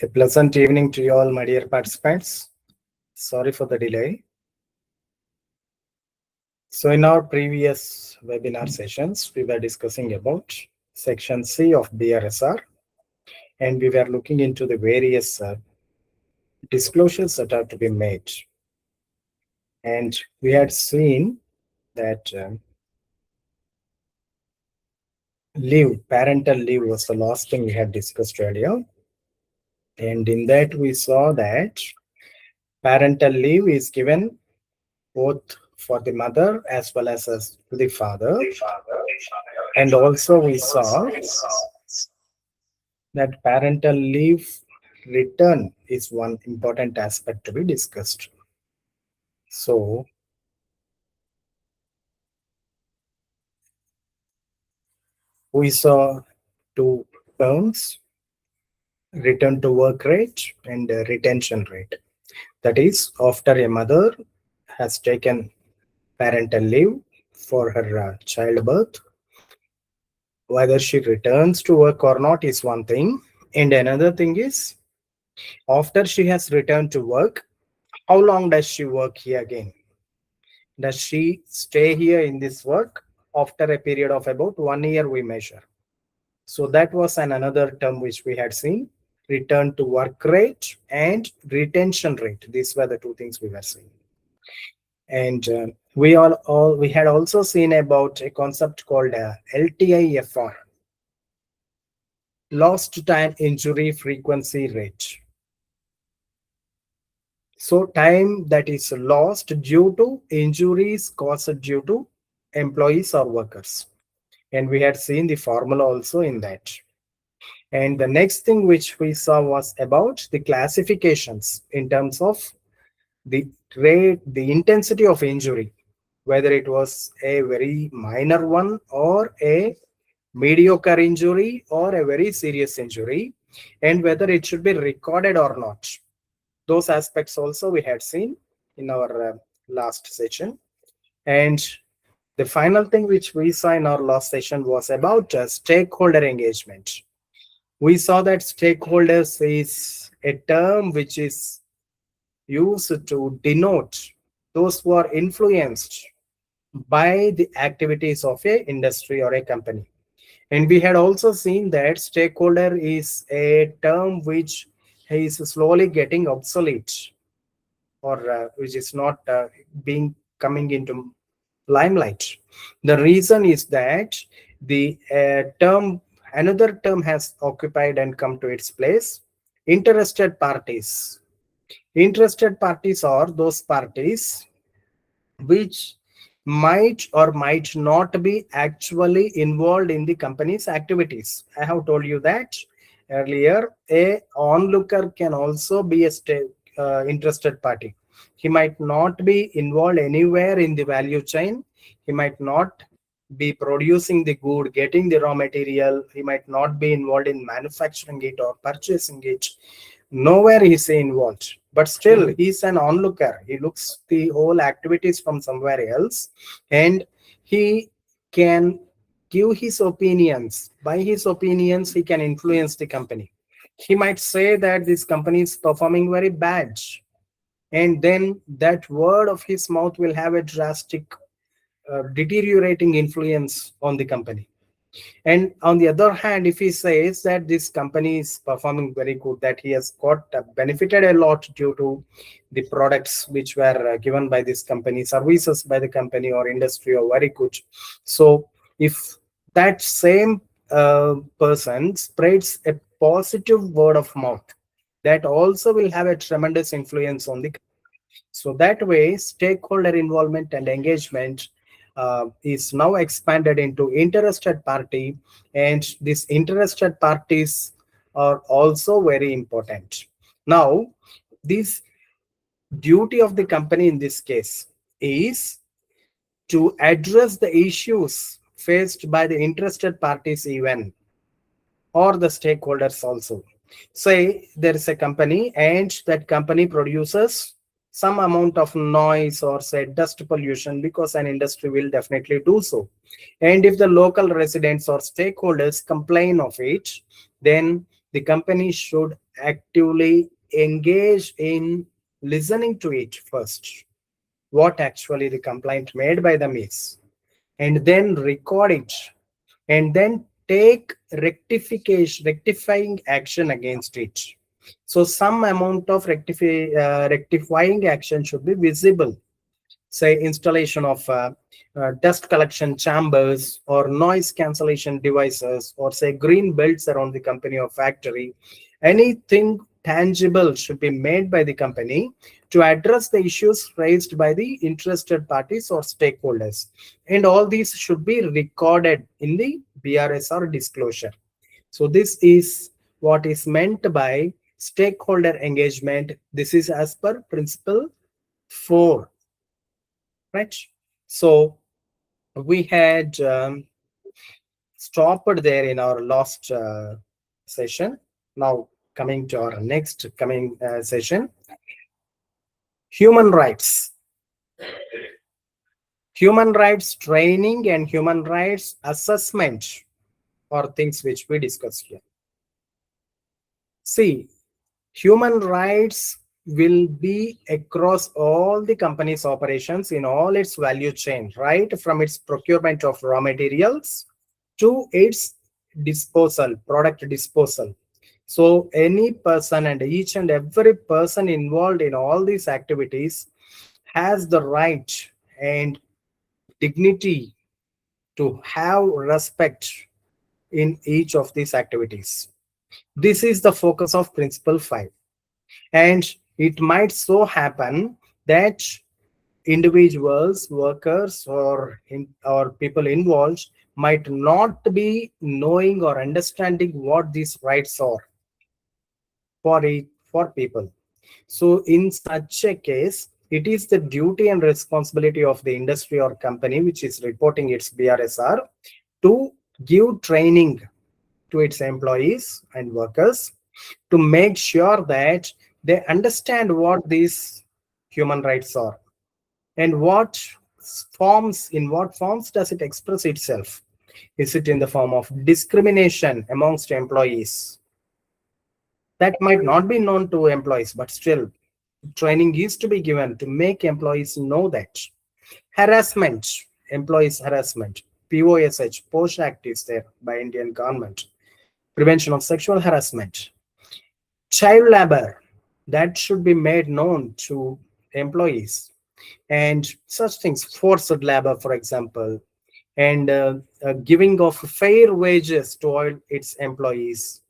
A pleasant evening to you all, my dear participants. Sorry for the delay. So in our previous webinar sessions, we were discussing about section C of BRSR, and we were looking into the various disclosures that are to be made. And we had seen that parental leave was the last thing we had discussed earlier. And in that we saw that parental leave is given both for the mother as well as to the father. And also we saw that parental leave return is one important aspect to be discussed. So we saw two terms, return to work rate and retention rate. That is, after a mother has taken parental leave for her childbirth, whether she returns to work or not is one thing. And another thing is, after she has returned to work, how long does she work here again? Does she stay here in this work? After a period of about 1 year, we measure. So that was another term which we had seen. Return to work rate and retention rate. These were the two things we were seeing. And we had also seen about a concept called LTIFR, lost time injury frequency rate. So time that is lost due to injuries caused due to employees or workers. And we had seen the formula also in that. And the next thing which we saw was about the classifications in terms of the rate, the intensity of injury, whether it was a very minor one or a mediocre injury or a very serious injury, and whether it should be recorded or not. Those aspects also we had seen in our last session. And the final thing which we saw in our last session was about stakeholder engagement. We saw that stakeholders is a term which is used to denote those who are influenced by the activities of a industry or a company. And we had also seen that stakeholder is a term which is slowly getting obsolete, or which is not being coming into limelight. The reason is that the another term has occupied and come to its place: interested parties. Interested parties are those parties which might or might not be actually involved in the company's activities. I have told you that earlier. A onlooker can also be a interested party. He might not be involved anywhere in the value chain. He might not be producing the good, getting the raw material. He might not be involved in manufacturing it or purchasing it. Nowhere is he involved, but still he's an onlooker. He looks the whole activities from somewhere else, and he can give his opinions. By his opinions, he can influence the company. He might say that this company is performing very bad, and then that word of his mouth will have a drastic deteriorating influence on the company. And on the other hand, if he says that this company is performing very good, that he has got benefited a lot due to the products which were given by this company, services by the company or industry are very good. So if that same person spreads a positive word of mouth, that also will have a tremendous influence on the company. So that way, stakeholder involvement and engagement is now expanded into interested party, and these interested parties are also very important. Now, this duty of the company in this case is to address the issues faced by the interested parties even, or the stakeholders also. Say there is a company and that company produces some amount of noise or say dust pollution, because an industry will definitely do so. And if the local residents or stakeholders complain of it, then the company should actively engage in listening to it first, what actually the complaint made by them is, and then record it, and then take rectifying action against it. So some amount of rectifying action should be visible, say installation of dust collection chambers or noise cancellation devices, or say green belts around the company or factory. Anything tangible should be made by the company to address the issues raised by the interested parties or stakeholders, and all these should be recorded in the BRSR disclosure. So this is what is meant by stakeholder engagement. This is as per principle 4, right? So we had stopped there in our last session. Now coming to our next coming session, human rights. Human rights training and human rights assessment are things which we discuss here. See, human rights will be across all the company's operations in all its value chain, right from its procurement of raw materials to its disposal, product disposal. So any person and each and every person involved in all these activities has the right and dignity to have respect in each of these activities. This is the focus of principle 5. And it might so happen that individuals, workers, or people involved might not be knowing or understanding what these rights are for people. So in such a case, it is the duty and responsibility of the industry or company which is reporting its BRSR to give training to its employees and workers to make sure that they understand what these human rights are and in what forms does it express itself. Is it in the form of discrimination amongst employees? That might not be known to employees, but still training is to be given to make employees know that. Harassment, employees harassment, POSH, POSH Act is there by Indian government. Prevention of sexual harassment. Child labor, that should be made known to employees. And such things, forced labor, for example, and giving of fair wages to all its employees,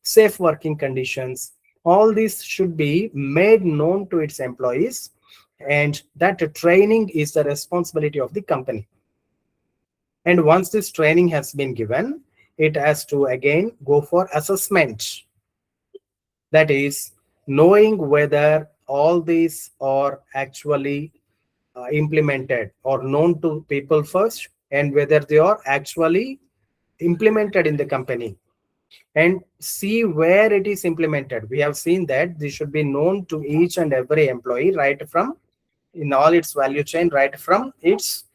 safe working conditions, all this should be made known to its employees, and that training is the responsibility of the company. And once this training has been given, it has to again go for assessment. That is, knowing whether all these are actually implemented or known to people first, and whether they are actually implemented in the company, and see where it is implemented. We have seen that this should be known to each and every employee, right from in all its value chain, right from its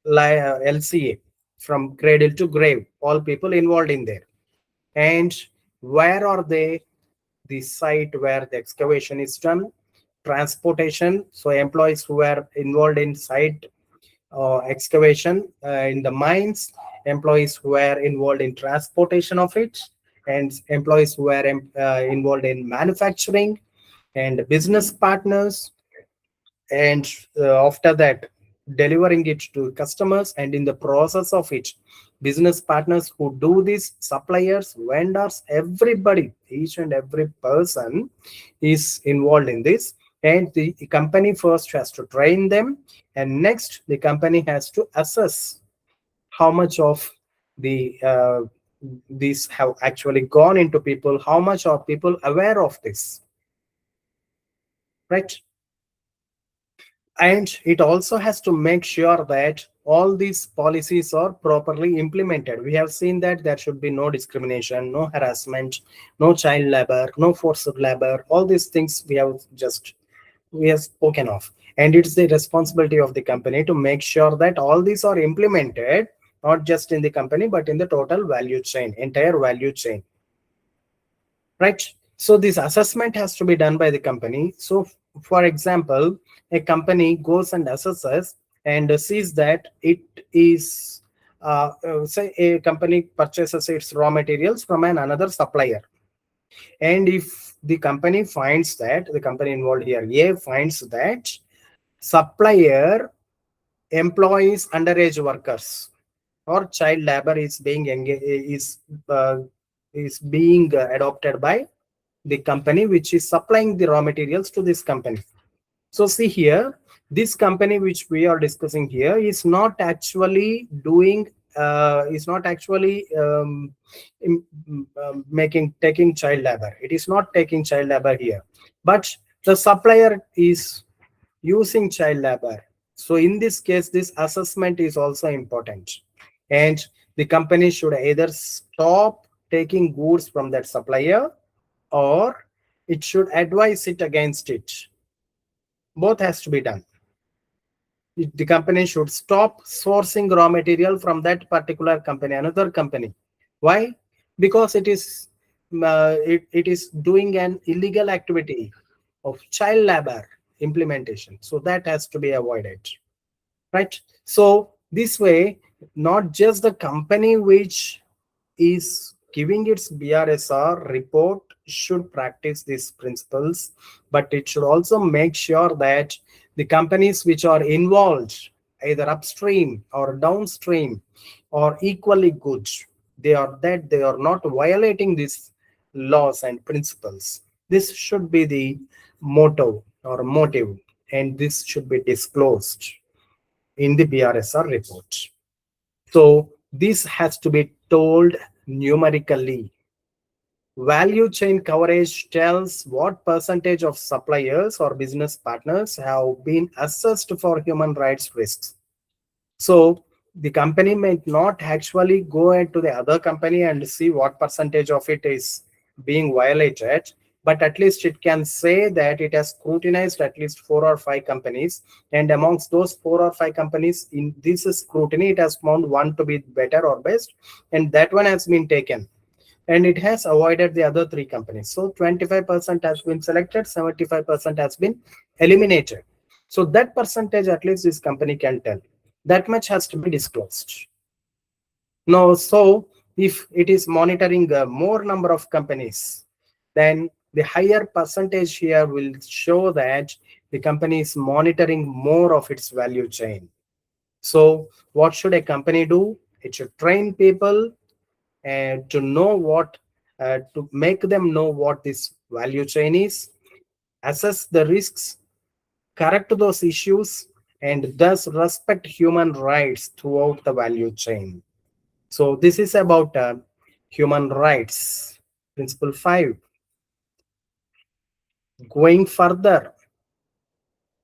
LCA, from cradle to grave, all people involved in there. And where are they? The site where the excavation is done, transportation. So employees who are involved in site excavation in the mines, employees who are involved in transportation of it, and employees who are involved in manufacturing, and business partners, and after that delivering it to customers, and in the process of it, business partners who do this, suppliers, vendors, everybody, each and every person is involved in this. And the company first has to train them, and next the company has to assess how much of the these have actually gone into people, how much are people aware of this, right? And it also has to make sure that all these policies are properly implemented. We have seen that there should be no discrimination, no harassment, no child labor, no forced labor. All these things we have spoken of. And it's the responsibility of the company to make sure that all these are implemented, not just in the company, but in the total value chain, entire value chain. Right? So this assessment has to be done by the company. So for example, a company goes and assesses and sees that it is say a company purchases its raw materials from another supplier, and if the company finds that the company involved here A finds that supplier employs underage workers or child labor uh, is being adopted by the company which is supplying the raw materials to this company. So see here, this company which we are discussing here is not actually doing is not actually making taking child labor. It is not taking child labor here, but the supplier is using child labor. So in this case, this assessment is also important, and the company should either stop taking goods from that supplier, or it should advise it against it. Both has to be done. The company should stop sourcing raw material from that particular company, another company. Why? Because it is doing an illegal activity of child labor implementation. So that has to be avoided, right? So this way, not just the company which is giving its BRSR report should practice these principles, but it should also make sure that the companies which are involved, either upstream or downstream, are equally good. They are not violating these laws and principles. This should be the motto or motive, and this should be disclosed in the BRSR report. So this has to be told numerically. Value chain coverage tells what percentage of suppliers or business partners have been assessed for human rights risks. So the company may not actually go into the other company and see what percentage of it is being violated, but at least it can say that it has scrutinized at least 4 or 5 companies, and amongst those 4 or 5 companies in this scrutiny, it has found one to be better or best, and that one has been taken, and it has avoided the other 3 companies. So 25% has been selected, 75% has been eliminated. So that percentage at least this company can tell. That much has to be disclosed. Now, so if it is monitoring more number of companies, then the higher percentage here will show that the company is monitoring more of its value chain. So what should a company do? It should train people and to know what to make them know what this value chain is, assess the risks, correct those issues, and thus respect human rights throughout the value chain. So this is about human rights. Principle 5. Going further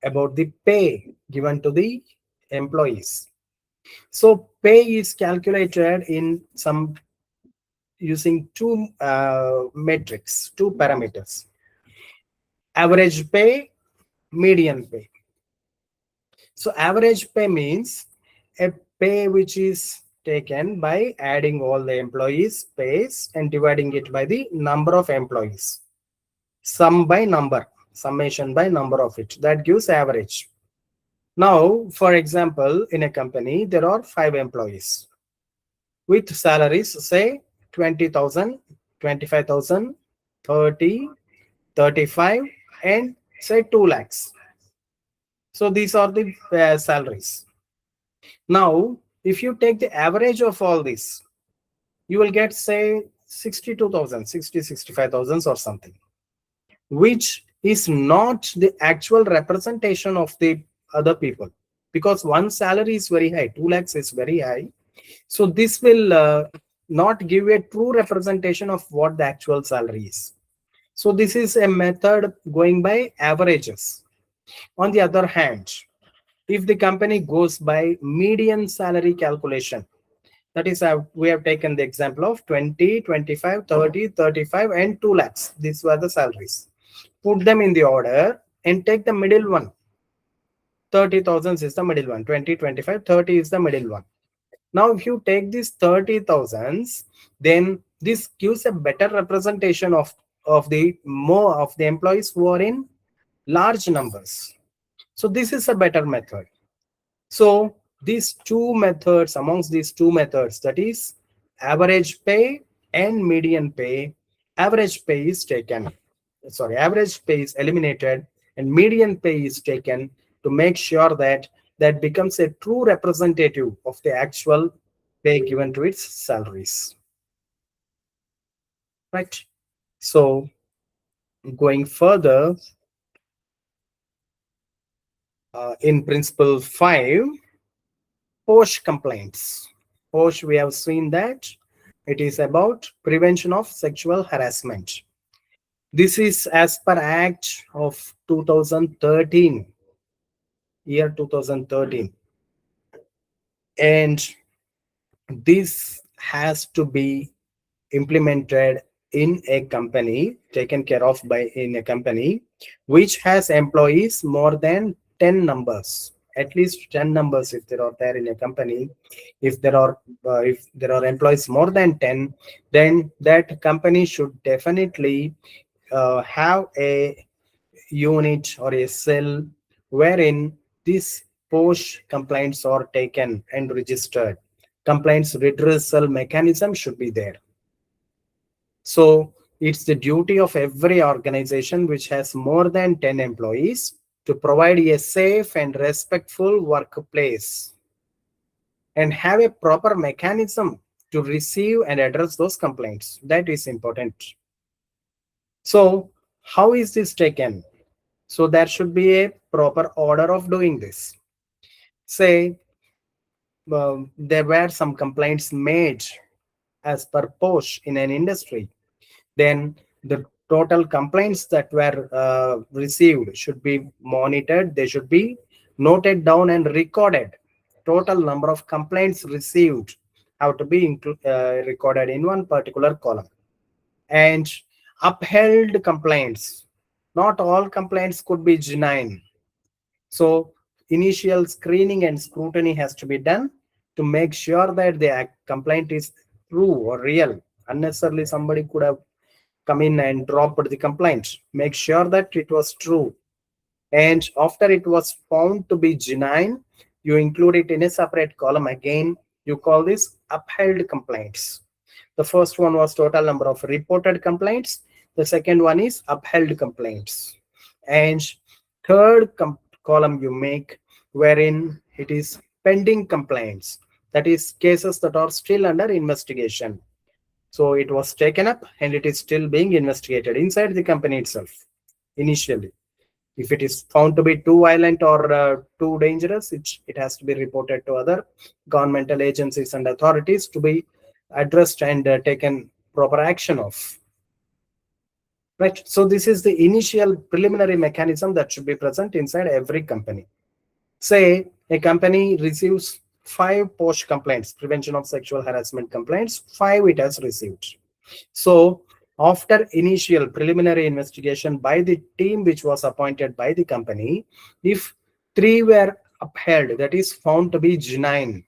about the pay given to the employees. So pay is calculated in some using two metrics, two parameters: average pay, median pay. So average pay means a pay which is taken by adding all the employees' pays and dividing it by the number of employees. Sum by number, summation by number of it. That gives average. Now, for example, in a company, there are 5 employees with salaries, say 20,000, 25,000, 30, 35, and say 2 lakhs. So these are the salaries. Now, if you take the average of all this, you will get say 62,000, 60, 65,000 or something, which is not the actual representation of the other people, because one salary is very high, 2 lakhs is very high. So this will not give a true representation of what the actual salary is. So this is a method going by averages. On the other hand, if the company goes by median salary calculation, that is, we have taken the example of 20, 25, 30, 35, and 2 lakhs. These were the salaries. Put them in the order and take the middle one. 30,000 is the middle one. 20, 25, 30 is the middle one. Now, if you take these 30,000s, then this gives a better representation of of the more of the employees who are in large numbers. So this is a better method. So these two methods, amongst these two methods, that is average pay and median pay, average pay is taken. Sorry, average pay is eliminated and median pay is taken to make sure that that becomes a true representative of the actual pay given to its salaries. Right. So going further, in principle 5, post complaints. Post, we have seen that it is about prevention of sexual harassment. This is as per Act of 2013, year 2013. And this has to be implemented in a company, taken care of by in a company which has employees more than 10 numbers, at least 10 numbers if there are there in a company. If there are employees more than 10, then that company should definitely have a unit or a cell wherein these post complaints are taken and registered. Complaints redressal mechanism should be there. So it's the duty of every organization which has more than 10 employees to provide a safe and respectful workplace and have a proper mechanism to receive and address those complaints. That is important. So how is this taken? So there should be a proper order of doing this. Say there were some complaints made as per post in an industry, then the total complaints that were received should be monitored. They should be noted down and recorded. Total number of complaints received have to be recorded in one particular column. And upheld complaints, not all complaints could be genuine. So initial screening and scrutiny has to be done to make sure that the complaint is true or real. Unnecessarily somebody could have come in and dropped the complaint. Make sure that it was true. And after it was found to be genuine, you include it in a separate column again. You call this upheld complaints. The first one was total number of reported complaints. The second one is upheld complaints. And third column you make wherein it is pending complaints. That is cases that are still under investigation. So it was taken up and it is still being investigated inside the company itself initially. If it is found to be too violent or too dangerous, it has to be reported to other governmental agencies and authorities to be addressed and taken proper action of. Right. So this is the initial preliminary mechanism that should be present inside every company. Say a company receives 5 post complaints, prevention of sexual harassment complaints, 5 it has received. So after initial preliminary investigation by the team which was appointed by the company, if 3 were upheld, that is found to be genuine,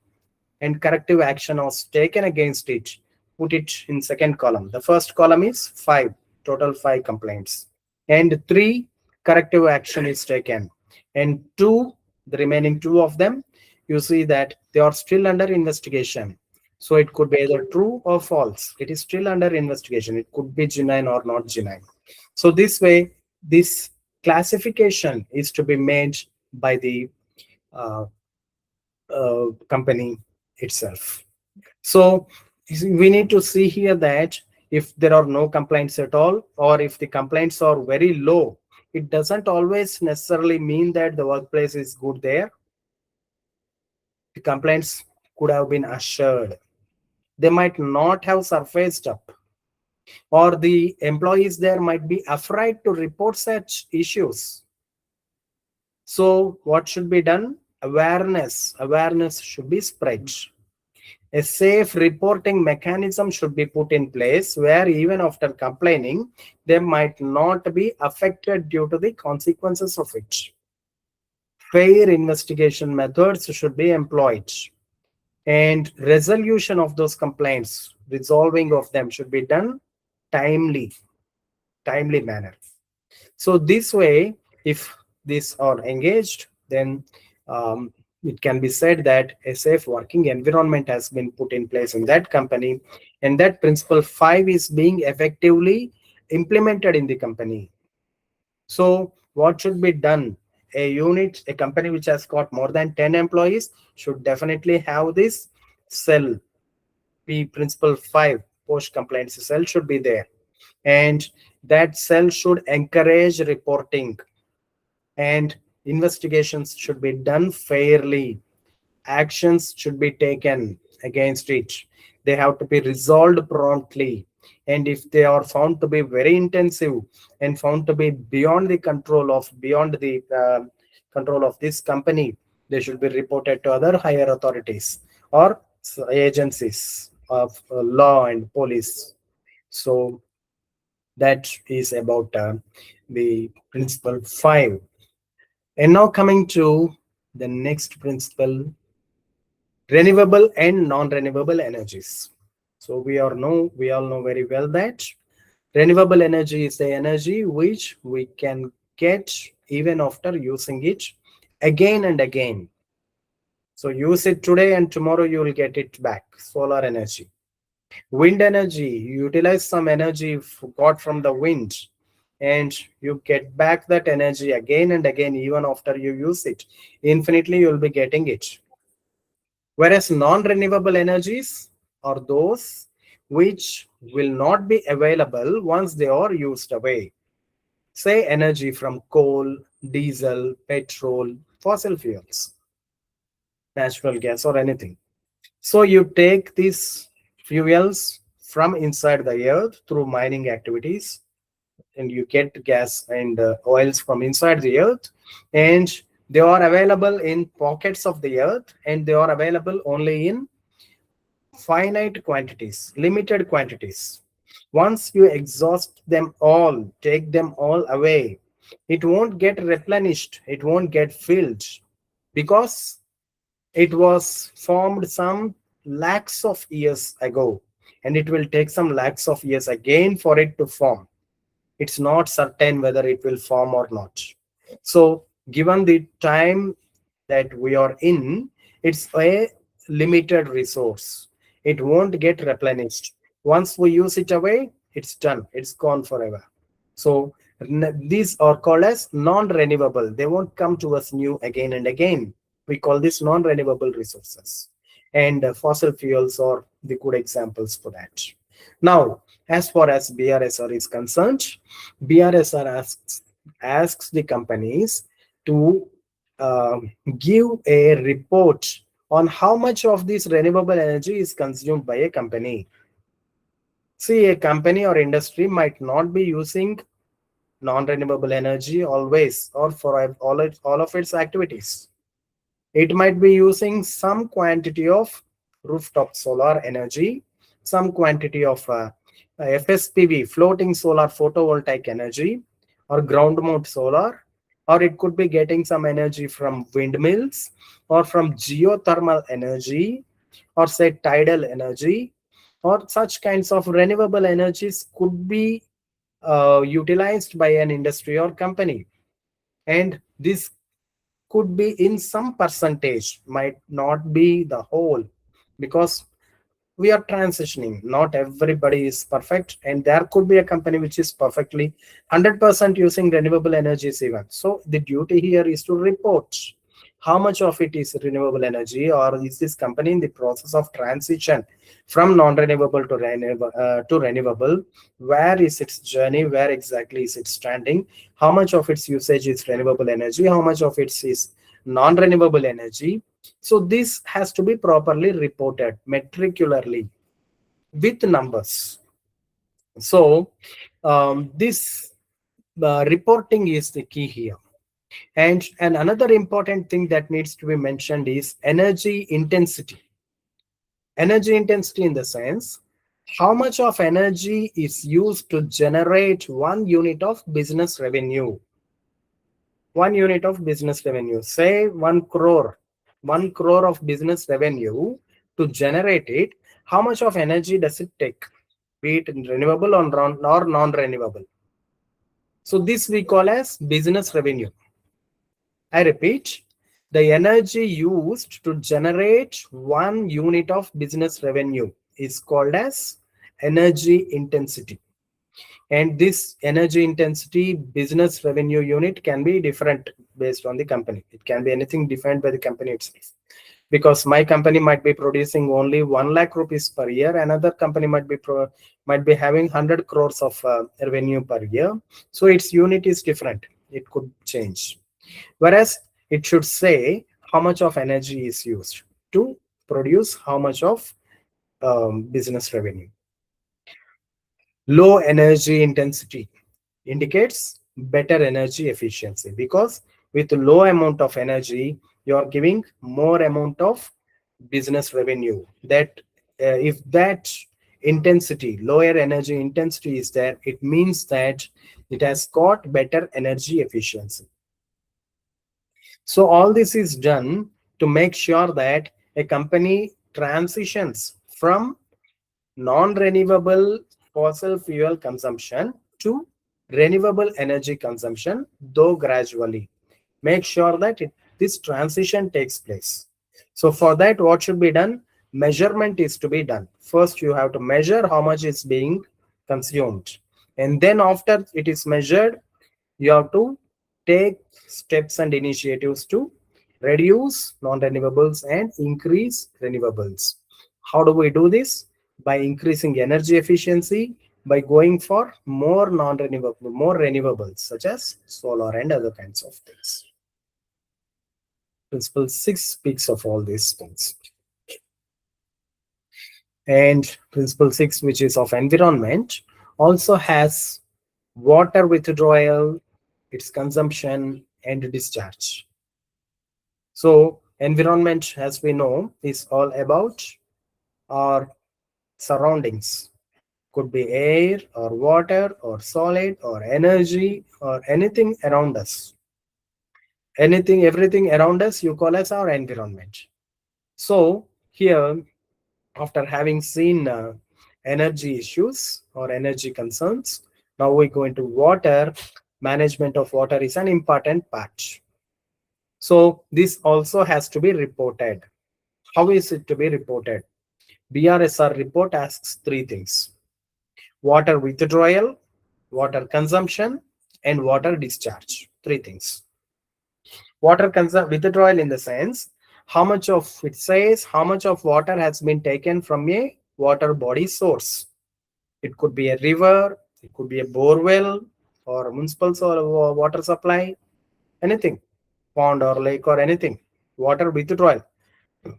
and corrective action was taken against it, put it in second column. The first column is 5, total 5 complaints, and 3 corrective action is taken, and 2, the remaining 2 of them, you see that they are still under investigation. So it could be either true or false. It is still under investigation. It could be genuine or not genuine. So this way, this classification is to be made by the uh, company itself. So we need to see here that if there are no complaints at all, or if the complaints are very low, it doesn't always necessarily mean that the workplace is good there. The complaints could have been assured. They might not have surfaced up, or the employees there might be afraid to report such issues. So what should be done? Awareness should be spread. A safe reporting mechanism should be put in place where even after complaining, they might not be affected due to the consequences of it. Fair investigation methods should be employed, and resolution of those complaints, resolving of them should be done timely. timely manner. So this way, if these are engaged, then it can be said that a safe working environment has been put in place in that company, and that principle 5 is being effectively implemented in the company. So what should be done? A company which has got more than 10 employees should definitely have this cell, P principle 5, post compliance cell should be there. And that cell should encourage reporting, and investigations should be done fairly. Actions should be taken against it. They have to be resolved promptly. And if they are found to be very intensive and found to be beyond the control of this company, they should be reported to other higher authorities or agencies of law and police. So that is about the principle 5. And now coming to the next principle, renewable and non-renewable energies. So we all know very well that renewable energy is the energy which we can get even after using it again and again. So use it today and tomorrow you will get it back. Solar energy. Wind energy, you utilize some energy got from the wind, and you get back that energy again and again even after you use it. Infinitely you will be getting it. Whereas non-renewable energies are those which will not be available once they are used away. Say energy from coal, diesel, petrol, fossil fuels, natural gas, or anything. So you take these fuels from inside the earth through mining activities, and you get gas and oils from inside the earth, and they are available in pockets of the earth, and they are available only in finite quantities, limited quantities. Once you exhaust them all, take them all away, it won't get replenished, it won't get filled, because it was formed some lakhs of years ago, and it will take some lakhs of years again for it to form. It's not certain whether it will form or not. So given the time that we are in, it's a limited resource. It won't get replenished. Once we use it away, it's done, it's gone forever. So these are called as non-renewable. They won't come to us new again and again. We call this non-renewable resources, and fossil fuels are the good examples for that. Now, as far as BRSR is concerned, BRSR asks the companies to give a report on how much of this renewable energy is consumed by a company. See, a company or industry might not be using non-renewable energy always or for all of its activities. It might be using some quantity of rooftop solar energy, some quantity of FSPV, floating solar photovoltaic energy, or ground mount solar, or it could be getting some energy from windmills, or from geothermal energy, or say tidal energy, or such kinds of renewable energies could be utilized by an industry or company. And this could be in some percentage, might not be the whole, because we are transitioning. Not everybody is perfect, and there could be a company which is perfectly 100% using renewable energies even. So the duty here is to report how much of it is renewable energy, or is this company in the process of transition from non-renewable to renewable. Where is its journey, where exactly is it standing, how much of its usage is renewable energy, how much of it is non-renewable energy. So this has to be properly reported matricularly with numbers. So this reporting is the key here. And another important thing that needs to be mentioned is energy intensity. Energy intensity in the sense, how much of energy is used to generate 1 unit of business revenue. 1 unit of business revenue, say 1 crore, 1 crore of business revenue. To generate it, how much of energy does it take, be it renewable or non-renewable? So this we call as business revenue. I repeat, the energy used to generate 1 unit of business revenue is called as energy intensity. And this energy intensity business revenue unit can be different based on the company. It can be anything defined by the company itself. Because my company might be producing only 1 lakh rupees per year, another company might be having 100 crores of revenue per year. So its unit is different. It could change. Whereas it should say how much of energy is used to produce how much of business revenue. Low energy intensity indicates better energy efficiency, because with low amount of energy you are giving more amount of business revenue. That if that intensity, lower energy intensity is there, it means that it has got better energy efficiency. So all this is done to make sure that a company transitions from non-renewable fossil fuel consumption to renewable energy consumption, though gradually. Make sure that this transition takes place. So for that, what should be done? Measurement is to be done. First, you have to measure how much is being consumed. And then after it is measured, you have to take steps and initiatives to reduce non-renewables and increase renewables. How do we do this? By increasing energy efficiency, by going for more non-renewable, more renewables such as solar and other kinds of things. Principle 6 speaks of all these things. And principle 6, which is of environment, also has water withdrawal, its consumption and discharge. So environment, as we know, is all about our surroundings. Could be air or water or solid or energy or anything around us. Anything, everything around us you call as our environment. So here, after having seen energy issues or energy concerns, now we go into water. Management of water is an important part. So this also has to be reported. How is it to be reported? BRSR report asks three things: water withdrawal, water consumption, and water discharge. Three things. Water withdrawal in the sense, how much of, it says how much of water has been taken from a water body source. It could be a river, it could be a bore well or a municipal water supply, anything, pond or lake or anything. Water withdrawal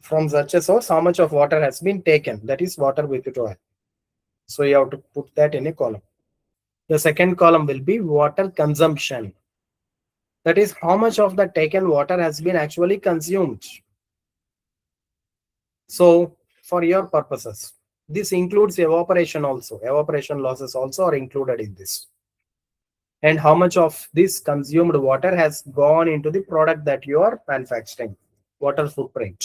from such a source, how much of water has been taken, that is water withdrawal. So you have to put that in a column. The second column will be water consumption. That is how much of the taken water has been actually consumed. So for your purposes, this includes evaporation also. Evaporation losses also are included in this. And how much of this consumed water has gone into the product that you are manufacturing, water footprint.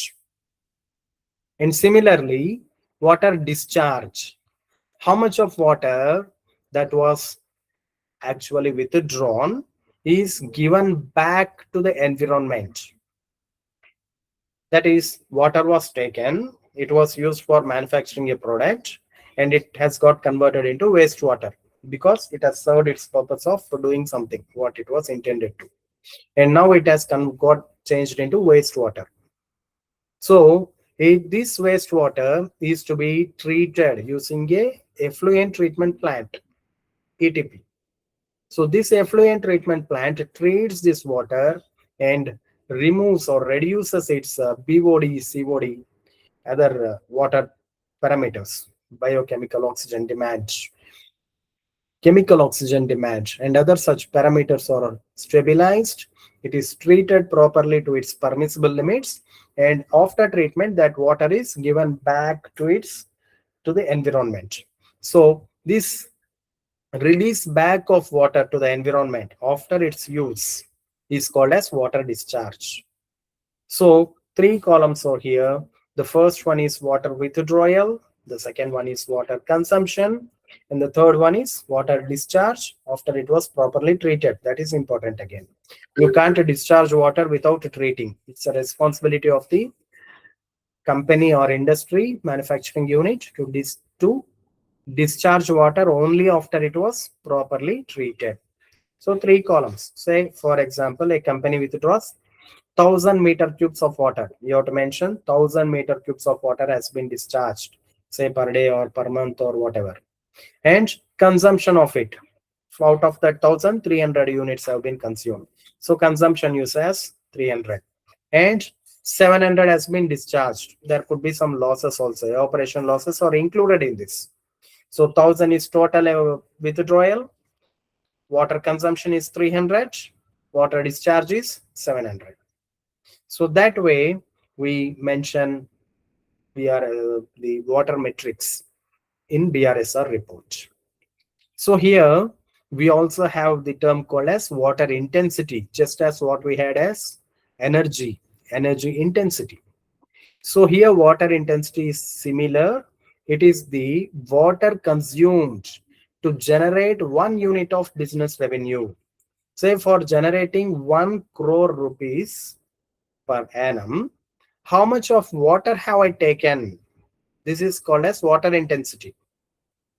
And similarly, water discharge. How much of water that was actually withdrawn is given back to the environment. That is, water was taken, it was used for manufacturing a product, and it has got converted into wastewater because it has served its purpose of doing something what it was intended to, and now it has got changed into wastewater. So this wastewater is to be treated using a effluent treatment plant, ETP. So this effluent treatment plant treats this water and removes or reduces its BOD, COD, other water parameters, biochemical oxygen demand, chemical oxygen demand, and other such parameters are stabilized. It is treated properly to its permissible limits, and after treatment, that water is given back to the environment. So this release back of water to the environment after its use is called as water discharge. So three columns are here. The first one is water withdrawal. The second one is water consumption. And the third one is water discharge after it was properly treated. That is important again. You can't discharge water without treating. It's a responsibility of the company or industry manufacturing unit to discharge water only after it was properly treated. So three columns. Say, for example, a company withdraws 1,000 meter cubes of water. You have to mention 1,000 meter cubes of water has been discharged, say per day or per month or whatever. And consumption of it. Out of that 1,300 units have been consumed. So consumption use as 300. And 700 has been discharged. There could be some losses also. Operation losses are included in this. So 1,000 is total withdrawal. Water consumption is 300. Water discharge is 700. So that way we mention the water metrics in BRSR report. So here we also have the term called as water intensity, just as what we had as energy intensity. So here water intensity is similar. It is the water consumed to generate 1 unit of business revenue. Say for generating 1 crore rupees per annum, how much of water have I taken? This is called as water intensity.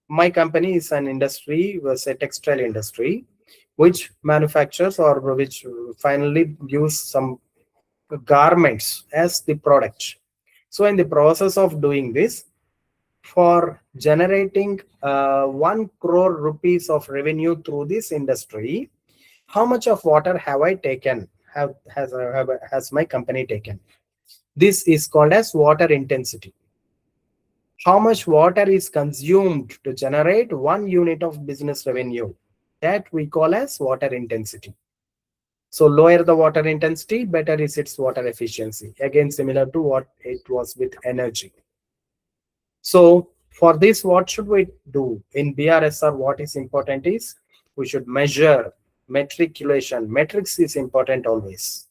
My company is an industry, was a textile industry, which manufactures or which finally gives some garments as the product. So in the process of doing this, for generating 1 crore rupees of revenue through this industry, how much of water have I taken? Has my company taken? This is called as water intensity. How much water is consumed to generate 1 unit of business revenue? That we call as water intensity. So lower the water intensity, better is its water efficiency. Again, similar to what it was with energy. So for this, what should we do? In BRSR, what is important is we should measure metriculation. Metrics is important always.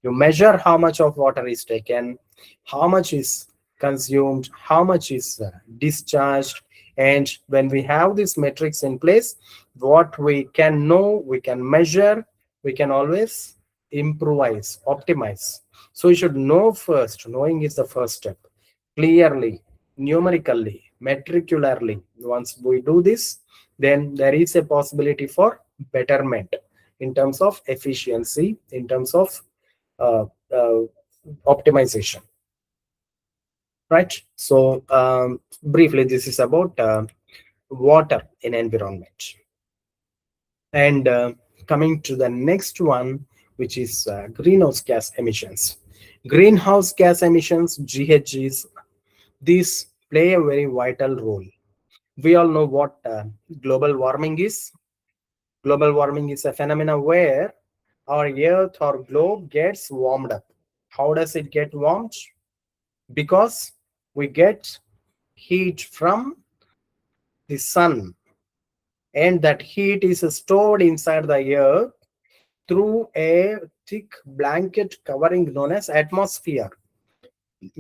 You measure how much of water is taken, how much is consumed, how much is discharged. And when we have these metrics in place, what we can know, we can measure, we can always improvise, optimize. So you should know first. Knowing is the first step. Clearly, numerically, metricularly. Once we do this, then there is a possibility for betterment in terms of efficiency, in terms of uh, uh, optimization, right? So briefly, this is about water in environment. And coming to the next one, which is greenhouse gas emissions. Greenhouse gas emissions, GHGs, these play a very vital role. We all know what global warming is. Global warming is a phenomenon where our earth or globe gets warmed up. How does it get warmed? Because we get heat from the sun, and that heat is stored inside the earth through a thick blanket covering known as atmosphere.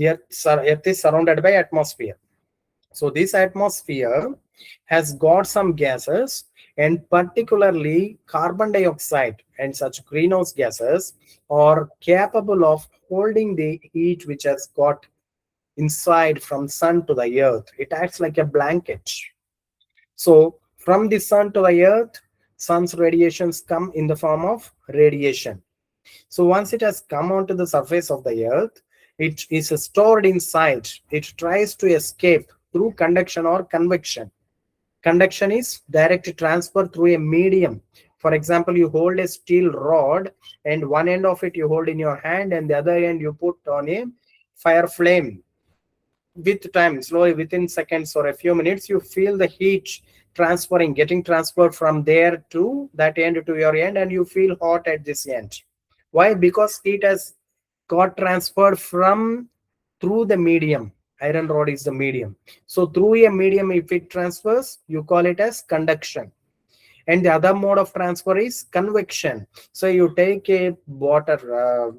Earth is surrounded by atmosphere. So this atmosphere has got some gases, and particularly carbon dioxide and such greenhouse gases are capable of holding the heat which has got inside from sun to the earth. It acts like a blanket. So from the sun to the earth, sun's radiations come in the form of radiation. So once it has come onto the surface of the earth, it is stored inside. It tries to escape through conduction or convection. Conduction is direct transfer through a medium. For example, you hold a steel rod, and one end of it you hold in your hand and the other end you put on a fire flame. With time, slowly within seconds or a few minutes, you feel the heat getting transferred from there to that end to your end, and you feel hot at this end. Why? Because heat has got transferred from through the medium. Iron rod is the medium. So through a medium, if it transfers, you call it as conduction. And the other mode of transfer is convection. So you take a water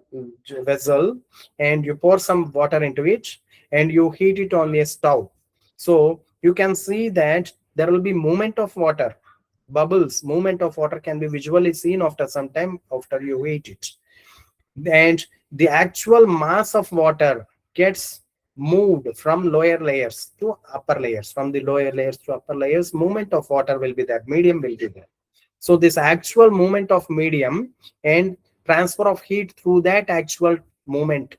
vessel and you pour some water into it and you heat it on a stove. So you can see that there will be movement of water, bubbles. Movement of water can be visually seen after some time after you heat it, and the actual mass of water gets moved from lower layers to upper layers, from the lower layers to upper layers. Movement of water will be there, medium will be there. So this actual movement of medium and transfer of heat through that actual movement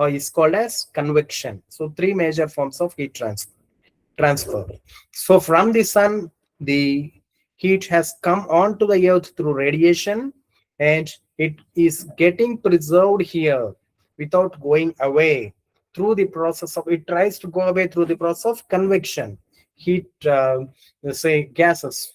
is called as convection. So three major forms of heat transfer. So from the sun, the heat has come onto the earth through radiation, and it is getting preserved here without going away through the process of, it tries to go away through the process of convection. Heat, say gases,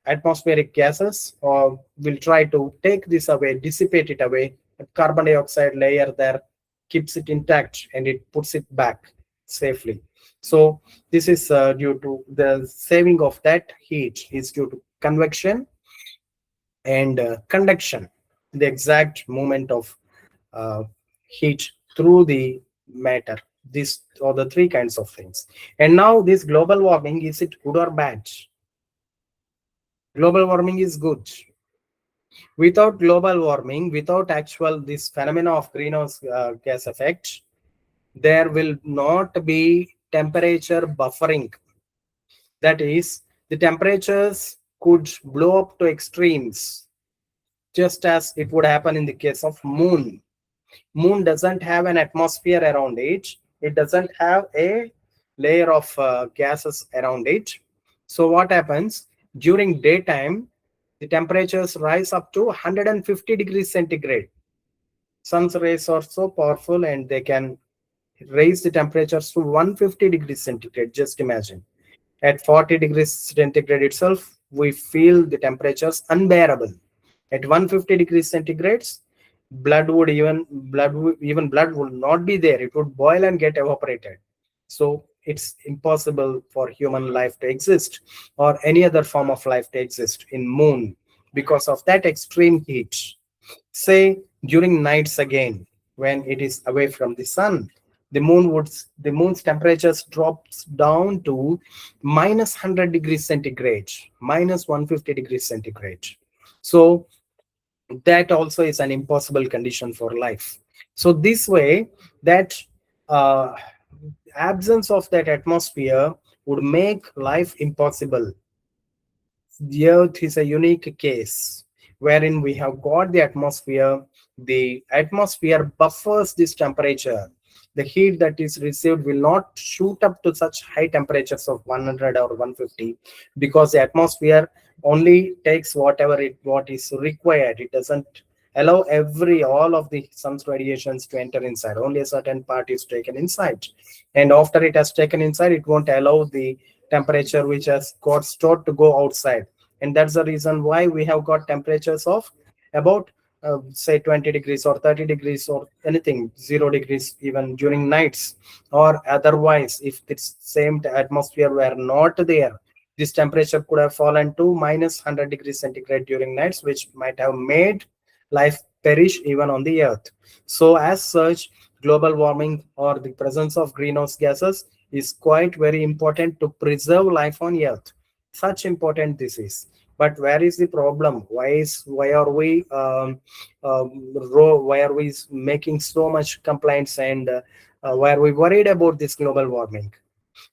atmospheric gases, or will try to take this away, dissipate it away. But carbon dioxide layer there keeps it intact and it puts it back safely. So this is due to the saving of that heat is due to convection and conduction, the exact movement of uh, heat through the matter. These are the three kinds of things. And now this global warming, is it good or bad? Global warming is good. Without global warming, without actual this phenomena of greenhouse gas effect, there will not be temperature buffering. That is, the temperatures could blow up to extremes, just as it would happen in the case of moon. Moon doesn't have an atmosphere around it. It doesn't have a layer of gases around it. So what happens during daytime, the temperatures rise up to 150 degrees centigrade. Sun's rays are so powerful and they can raise the temperatures to 150 degrees centigrade. Just imagine. At 40 degrees centigrade itself, we feel the temperatures unbearable. At 150 degrees centigrades, blood would not be there. It would boil and get evaporated. So it's impossible for human life to exist or any other form of life to exist in moon because of that extreme heat. Say during nights again, when it is away from the sun, the moon's temperatures drops down to minus 100 degrees centigrade, minus 150 degrees centigrade. So that also is an impossible condition for life. So this way, that uh, absence of that atmosphere would make life impossible. The earth is a unique case wherein we have got the atmosphere. The atmosphere buffers this temperature. The heat that is received will not shoot up to such high temperatures of 100 or 150, because the atmosphere only takes what is required. It doesn't allow all of the sun's radiations to enter inside. Only a certain part is taken inside, and after it has taken inside, it won't allow the temperature which has got stored to go outside. And that's the reason why we have got temperatures of about say 20 degrees or 30 degrees or anything, 0 degrees even during nights. Or otherwise, if this same atmosphere were not there, this temperature could have fallen to minus 100 degrees centigrade during nights, which might have made life perish even on the earth. So as such, global warming or the presence of greenhouse gases is quite very important to preserve life on earth. Such important this is. But where is the problem? Why are we why are we making so much complaints, and why are we worried about this global warming?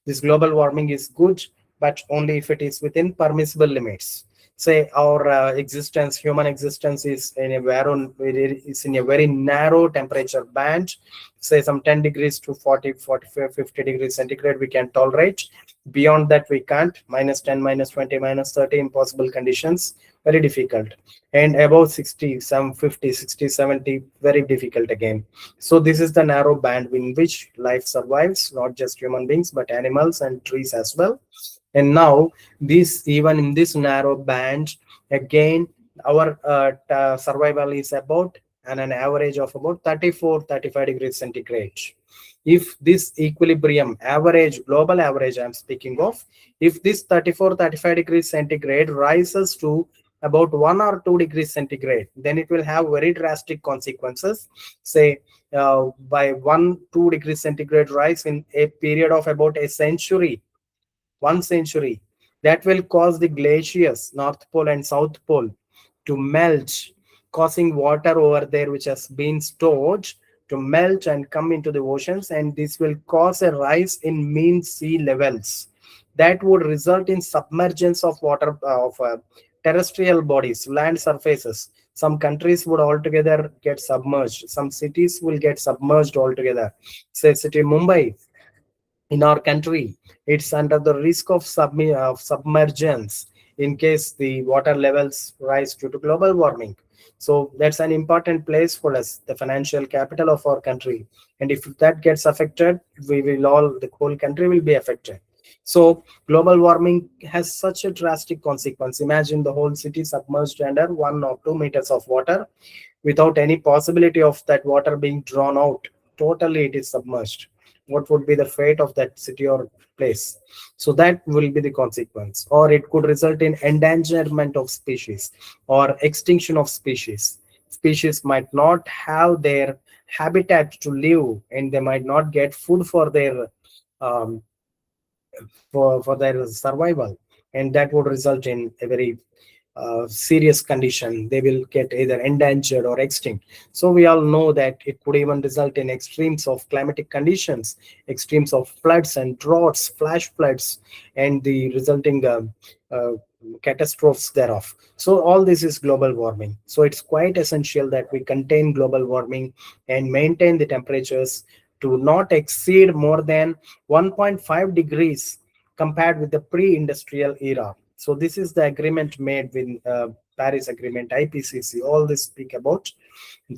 This global warming is good, but only if it is within permissible limits. Say our existence, human existence, is in a very narrow temperature band. Say some 10 degrees to 40, 45, 50 degrees centigrade we can tolerate. Beyond that we can't. Minus 10, minus 20, minus 30, impossible conditions, very difficult. And above 60, some 50, 60, 70, very difficult again. So this is the narrow band in which life survives, not just human beings, but animals and trees as well. And now this, even in this narrow band, again, our survival is about an average of about 34, 35 degrees centigrade. If this equilibrium average, global average I'm speaking of, if this 34, 35 degrees centigrade rises to about 1 or 2 degrees centigrade, then it will have very drastic consequences. Say by 1, 2 degrees centigrade rise in a period of about a century, 1 century, That will cause the glaciers, North Pole and South Pole, to melt, causing water over there which has been stored to melt and come into the oceans, and this will cause a rise in mean sea levels. That would result in submergence of water of terrestrial bodies, land surfaces. Some countries would altogether get submerged. Some cities will get submerged altogether. Say, city Mumbai in our country, it's under the risk of submergence in case the water levels rise due to global warming. So that's an important place for us, the financial capital of our country. And if that gets affected, we will all, the whole country will be affected. So global warming has such a drastic consequence. Imagine the whole city submerged under 1 or 2 meters of water without any possibility of that water being drawn out. Totally it is submerged. What would be the fate of that city or place? So that will be the consequence. Or it could result in endangerment of species or extinction of species. Species might not have their habitat to live, and they might not get food for their um, for their survival, and that would result in a very serious condition. They will get either endangered or extinct. So we all know that it could even result in extremes of climatic conditions, extremes of floods and droughts, flash floods, and the resulting uh, catastrophes thereof. So all this is global warming. So it's quite essential that we contain global warming and maintain the temperatures to not exceed more than 1.5 degrees compared with the pre-industrial era. So this is the agreement made with Paris Agreement, IPCC. All this speak about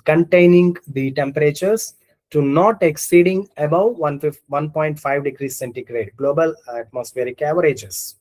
containing the temperatures to not exceeding above 1.5 degrees centigrade, global atmospheric averages.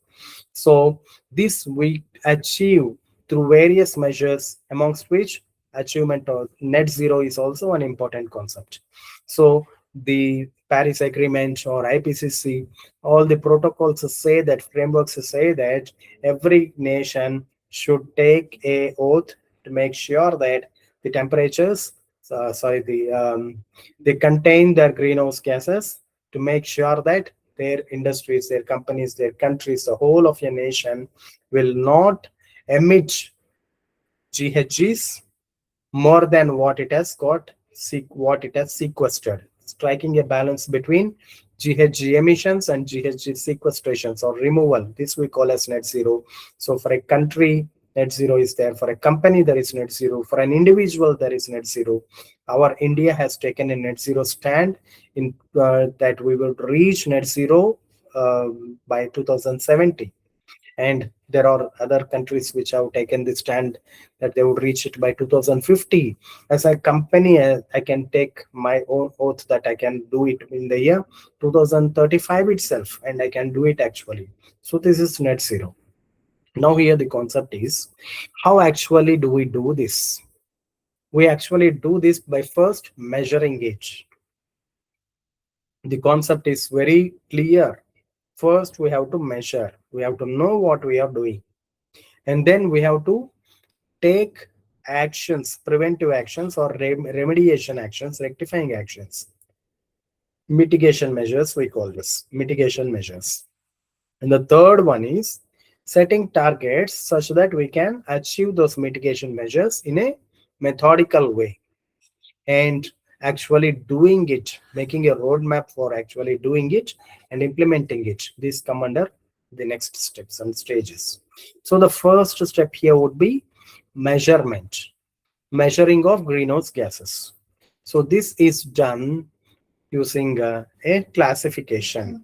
So this we achieve through various measures, amongst which achievement of net zero is also an important concept. So the Paris Agreement or IPCC, all the protocols say that, frameworks say that every nation should take a oath to make sure that the temperatures, they contain their greenhouse gases, to make sure that their industries, their companies, their countries, the whole of your nation will not emit GHGs more than what it has got, what it has sequestered, striking a balance between GHG emissions and GHG sequestrations or removal. This we call as net zero. So for a country, net zero is there. For a company, there is net zero. For an individual, there is net zero. Our India has taken a net zero stand in that we will reach net zero by 2070, and there are other countries which have taken the stand that they would reach it by 2050. As a company, I can take my own oath that I can do it in the year 2035 itself, and I can do it actually. So this is net zero. Now here the concept is, how actually do we do this? We actually do this by first measuring it. The concept is very clear. First we have to measure, we have to know what we are doing, and then we have to take actions, preventive actions or remediation actions, rectifying actions, mitigation measures, we call this mitigation measures. And the third one is setting targets such that we can achieve those mitigation measures in a methodical way, and actually doing it, making a roadmap for actually doing it and implementing it. These come under the next steps and stages. So the first step here would be measurement, measuring of greenhouse gases. So this is done using a classification.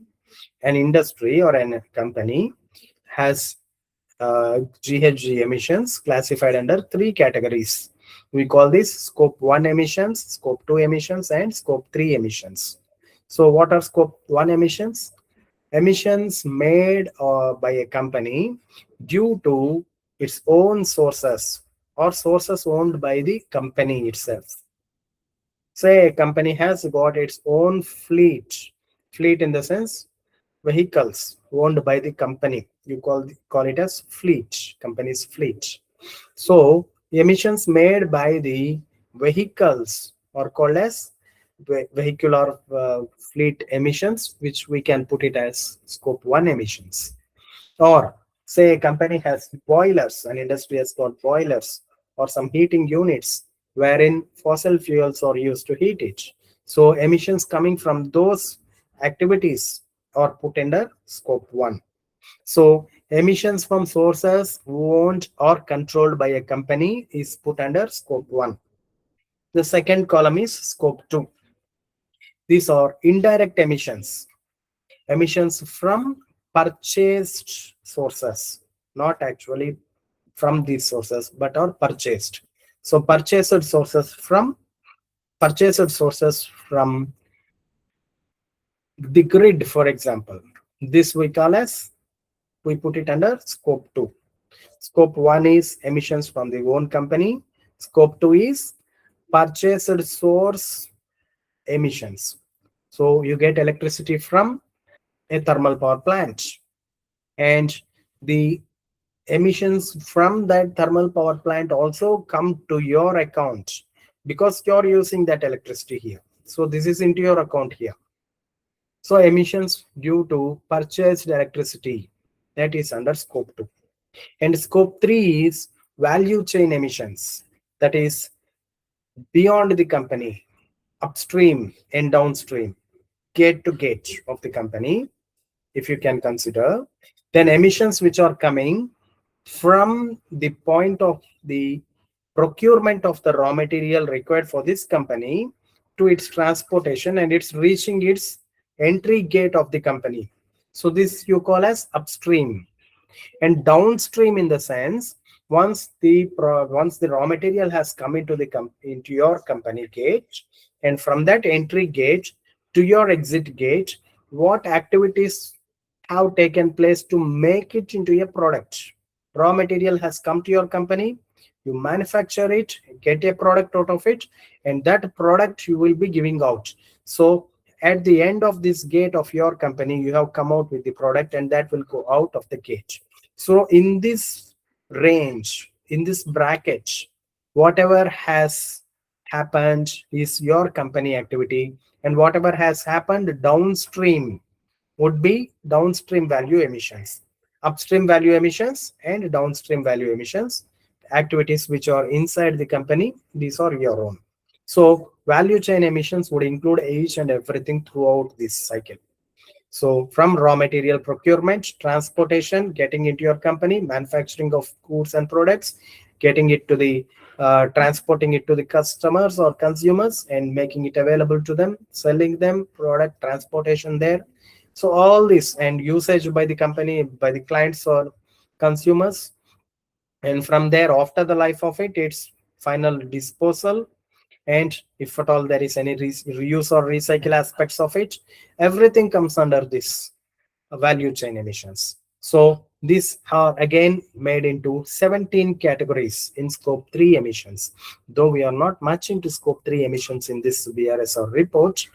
An industry or a company has GHG emissions classified under three categories. We call this scope 1 emissions, scope 2 emissions, and scope 3 emissions. So what are scope 1 emissions? Emissions made by a company due to its own sources or sources owned by the company itself. Say a company has got its own fleet in the sense vehicles owned by the company. You call it as fleet, company's fleet. So emissions made by the vehicles are called as vehicular fleet emissions, which we can put it as scope 1 emissions. Or Say a company has boilers, an industry has got boilers or some heating units wherein fossil fuels are used to heat it. So emissions coming from those activities are put under scope 1. So emissions from sources owned or controlled by a company is put under scope 1. The second column is scope 2. These are indirect emissions, emissions from purchased sources, not actually from these sources, but are purchased. So purchased sources from the grid, for example. This we call as, we put it under scope 2. Scope 1 is emissions from the own company. Scope 2 is purchased source emissions. So you get electricity from a thermal power plant, and the emissions from that thermal power plant also come to your account because you're using that electricity here. So this is into your account here. So emissions due to purchased electricity, that is under scope 2. And scope 3 is value chain emissions, that is beyond the company, upstream and downstream, gate to gate of the company, if you can consider. Then emissions which are coming from the point of the procurement of the raw material required for this company to its transportation and it's reaching its entry gate of the company. So this you call as upstream. And downstream in the sense, once the raw material has come into into your company gate, and from that entry gate to your exit gate, what activities have taken place to make it into a product. Raw material has come to your company, you manufacture it, get a product out of it, and that product you will be giving out. So at the end of this gate of your company, you have come out with the product and that will go out of the gate. So in this range, in this bracket, whatever has happened is your company activity, and whatever has happened downstream would be downstream value emissions. Upstream value emissions and downstream value emissions, activities which are inside the company, these are your own. So value chain emissions would include each and everything throughout this cycle. So from raw material procurement, transportation, getting into your company, manufacturing of goods and products, getting it to the transporting it to the customers or consumers and making it available to them, selling them product, transportation there. So all this and usage by the company, by the clients or consumers, and from there after the life of it, its final disposal, and if at all there is any reuse or recycle aspects of it, everything comes under this value chain emissions. So these are again made into 17 categories in scope 3 emissions. Though we are not much into scope 3 emissions in this BRSR report,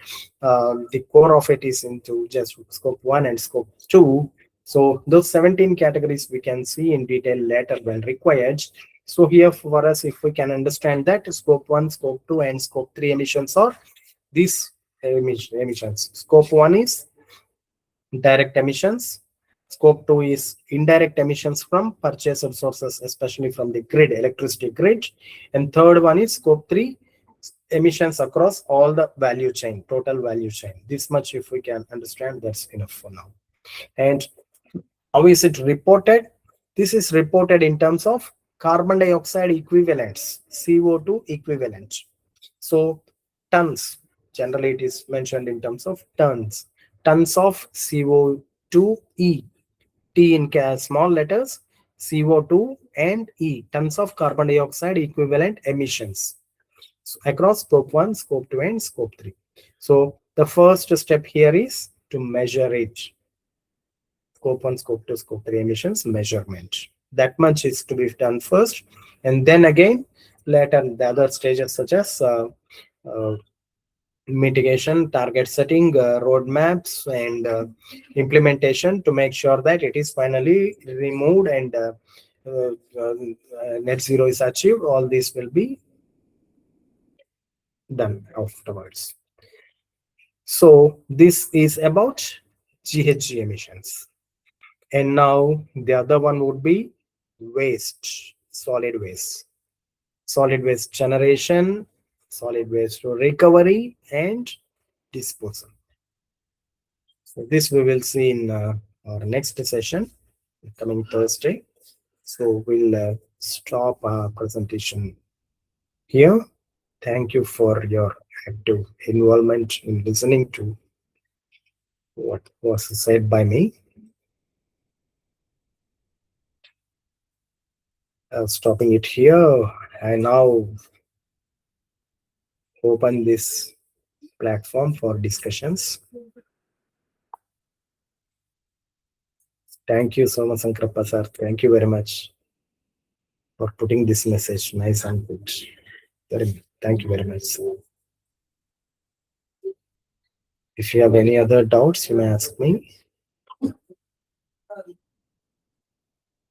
the core of it is into just scope 1 and scope 2. So those 17 categories we can see in detail later when required. So here for us, if we can understand that scope 1, scope 2 and scope 3 emissions are these emissions. Scope 1 is direct emissions. Scope 2 is indirect emissions from purchased sources, especially from the grid, electricity grid. And third one is scope 3, emissions across all the value chain, total value chain. This much if we can understand, that's enough for now. And how is it reported? This is reported in terms of carbon dioxide equivalents, CO2 equivalent. So tons, generally it is mentioned in terms of tons. Tons of CO2e, T in small letters, CO2 and E, tons of carbon dioxide equivalent emissions across scope 1, scope 2 and scope 3. So the first step here is to measure it. Scope 1, scope 2, scope 3 emissions measurement. That much is to be done first, and then again later the other stages such as uh, mitigation, target setting, roadmaps, and implementation to make sure that it is finally removed and uh, uh, net zero is achieved. All this will be done afterwards. So this is about GHG emissions. And now the other one would be waste, solid waste generation, solid waste recovery, and disposal. So this we will see in our next session coming Thursday. So we'll stop our presentation here. Thank you for your active involvement in listening to what was said by me. Stopping it here. I now open this platform for discussions. Thank you so much, Sankrappa sir. Thank you very much for putting this message nice and good. Thank you very much. If you have any other doubts, you may ask me.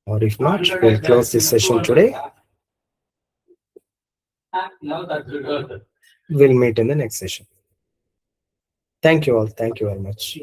Or if not, we'll close this session today. We'll meet in the next session. Thank you all. Thank you very much.